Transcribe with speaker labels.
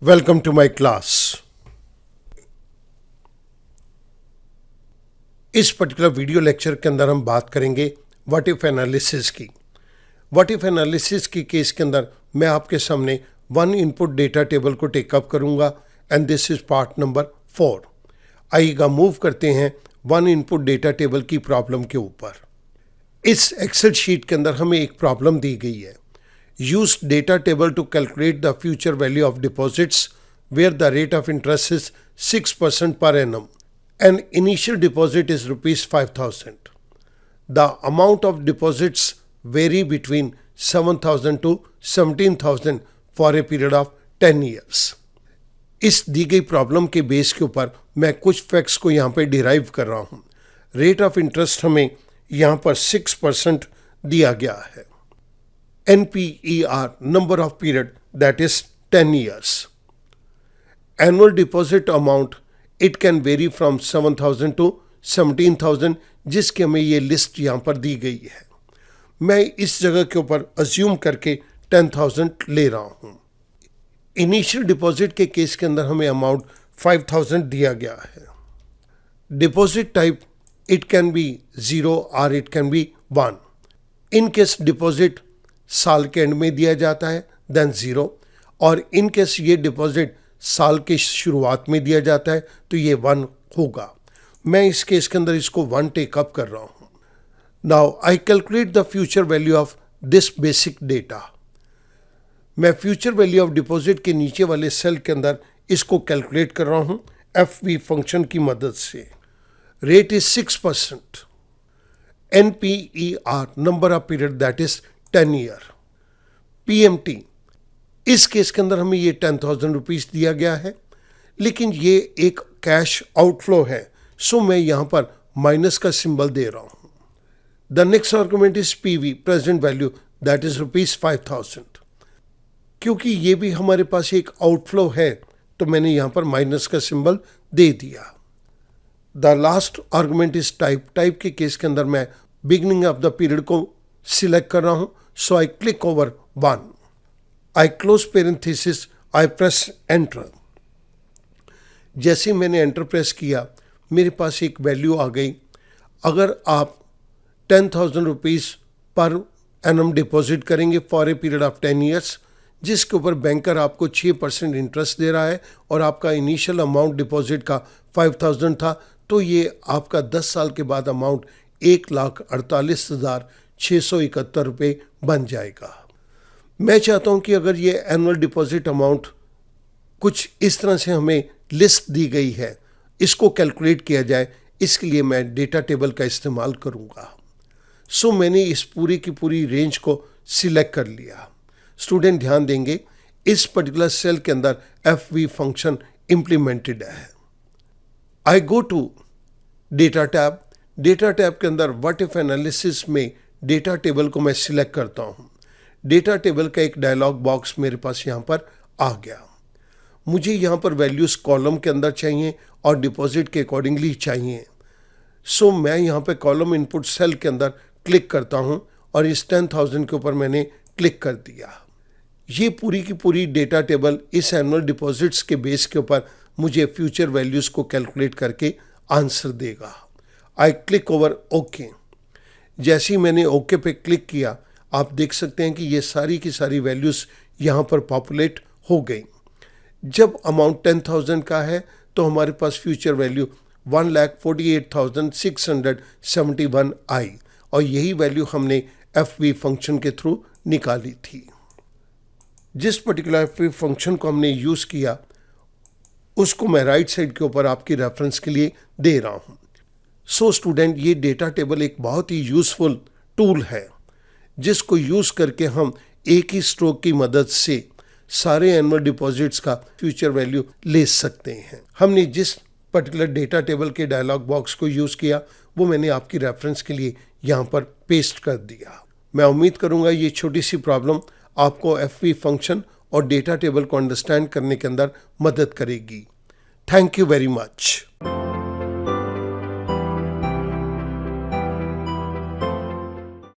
Speaker 1: Welcome to my class. इस particular video lecture के अंदर हम बात करेंगे व्हाट इफ एनालिसिस की। व्हाट इफ एनालिसिस की केस के अंदर मैं आपके सामने वन इनपुट डेटा टेबल को टेकअप करूंगा and this is part number 4। आइएगा मूव करते हैं वन इनपुट डेटा टेबल की प्रॉब्लम के ऊपर। इस एक्सेल शीट के अंदर हमें एक प्रॉब्लम दी गई है। Use data table to calculate the future value of deposits where the rate of interest is 6% per annum and initial deposit is rupees 5,000. The amount of deposits vary between 7,000 to 17,000 for a period of 10 years. इस दी गई problem के base के ऊपर मैं कुछ facts को यहाँ पे डिराइव कर रहा हूँ। रेट ऑफ इंटरेस्ट हमें यहाँ पर 6% दिया गया है। NPER, number of period, that is 10 years. Annual deposit amount, it can vary from 7,000 to 17,000, जिसकी हमें ये लिस्ट यहाँ पर दी गई है। मैं इस जगह के ऊपर अज्यूम करके 10,000 ले रहा हूँ। इनिशियल डिपॉजिट के केस के अंदर हमें अमाउंट 5,000 दिया गया है। Deposit type, it can be 0 और it can be 1। In case deposit साल के एंड में दिया जाता है देन 0, और इन केस ये डिपॉजिट साल के शुरुआत में दिया जाता है तो ये 1 होगा। मैं इस केस के अंदर इसको 1 टेकअप कर रहा हूँ। Now I calculate the future value of this basic data. मैं फ्यूचर वैल्यू ऑफ डिपॉजिट के नीचे वाले सेल के अंदर इसको कैलकुलेट कर रहा हूँ FV फंक्शन की मदद से। Rate is 6%। NPER, number of period, that is 10 year. PMT, इस केस के अंदर हमें ये 10,000 रुपीज दिया गया है, लेकिन ये एक कैश आउटफ्लो है, सो मैं यहां पर माइनस का सिंबल दे रहा हूं। The next argument is PV, present value, that is rupees 5,000। क्योंकि ये भी हमारे पास एक आउटफ्लो है तो मैंने यहां पर माइनस का सिंबल दे दिया। The last argument is type. Type के केस के अंदर मैं बिगिनिंग ऑफ द पीरियड को सिलेक्ट कर रहा हूं, so I click over 1. I close parenthesis, I press enter. जैसे मैंने एंटर प्रेस किया मेरे पास एक वैल्यू आ गई। अगर आप 10,000 रुपीज़ पर एनम डिपॉजिट करेंगे for a period of 10 years, जिसके ऊपर बैंकर आपको 6% इंटरेस्ट दे रहा है और आपका इनिशियल अमाउंट डिपॉजिट का 5,000 था, तो ये आपका 10 साल के बाद अमाउंट 1,48,671 रुपये बन जाएगा। मैं चाहता हूं कि अगर ये एनुअल डिपॉजिट अमाउंट कुछ इस तरह से हमें लिस्ट दी गई है, इसको कैलकुलेट किया जाए, इसके लिए मैं डेटा टेबल का इस्तेमाल करूंगा। सो मैंने इस पूरी की पूरी रेंज को सिलेक्ट कर लिया। स्टूडेंट ध्यान देंगे, इस पर्टिकुलर सेल के अंदर FV फंक्शन इंप्लीमेंटेड है। I go to data tab. Data tab के अंदर व्हाट इफ एनालिसिस में डेटा टेबल को मैं सिलेक्ट करता हूं। डेटा टेबल का एक डायलॉग बॉक्स मेरे पास यहां पर आ गया। मुझे यहां पर वैल्यूज कॉलम के अंदर चाहिए और डिपॉजिट के अकॉर्डिंगली चाहिए। सो मैं यहां पे कॉलम इनपुट सेल के अंदर क्लिक करता हूं और इस 10,000 के ऊपर मैंने क्लिक कर दिया। ये पूरी की पूरी डेटा टेबल इस एनुअल डिपॉजिट्स के बेस के ऊपर मुझे फ्यूचर वैल्यूज को कैलकुलेट करके आंसर देगा। I click over okay. जैसे ही मैंने ओके पे क्लिक किया, आप देख सकते हैं कि ये सारी की सारी वैल्यूज़ यहाँ पर पॉपुलेट हो गई। जब अमाउंट 10,000 का है तो हमारे पास फ्यूचर वैल्यू 1,48,671 आई, और यही वैल्यू हमने FV फंक्शन के थ्रू निकाली थी। जिस पर्टिकुलर FV फंक्शन को हमने यूज़ किया उसको मैं राइट साइड के ऊपर आपकी रेफरेंस के लिए दे रहा हूँ। सो स्टूडेंट, ये डेटा टेबल एक बहुत ही यूज़फुल टूल है जिसको यूज़ करके हम एक ही स्ट्रोक की मदद से सारे एनुअल डिपॉजिट्स का फ्यूचर वैल्यू ले सकते हैं। हमने जिस पर्टिकुलर डेटा टेबल के डायलॉग बॉक्स को यूज़ किया वो मैंने आपकी रेफरेंस के लिए यहाँ पर पेस्ट कर दिया। मैं उम्मीद करूँगा ये छोटी सी प्रॉब्लम आपको FV फंक्शन और डेटा टेबल को अंडरस्टैंड करने के अंदर मदद करेगी। Thank you very much.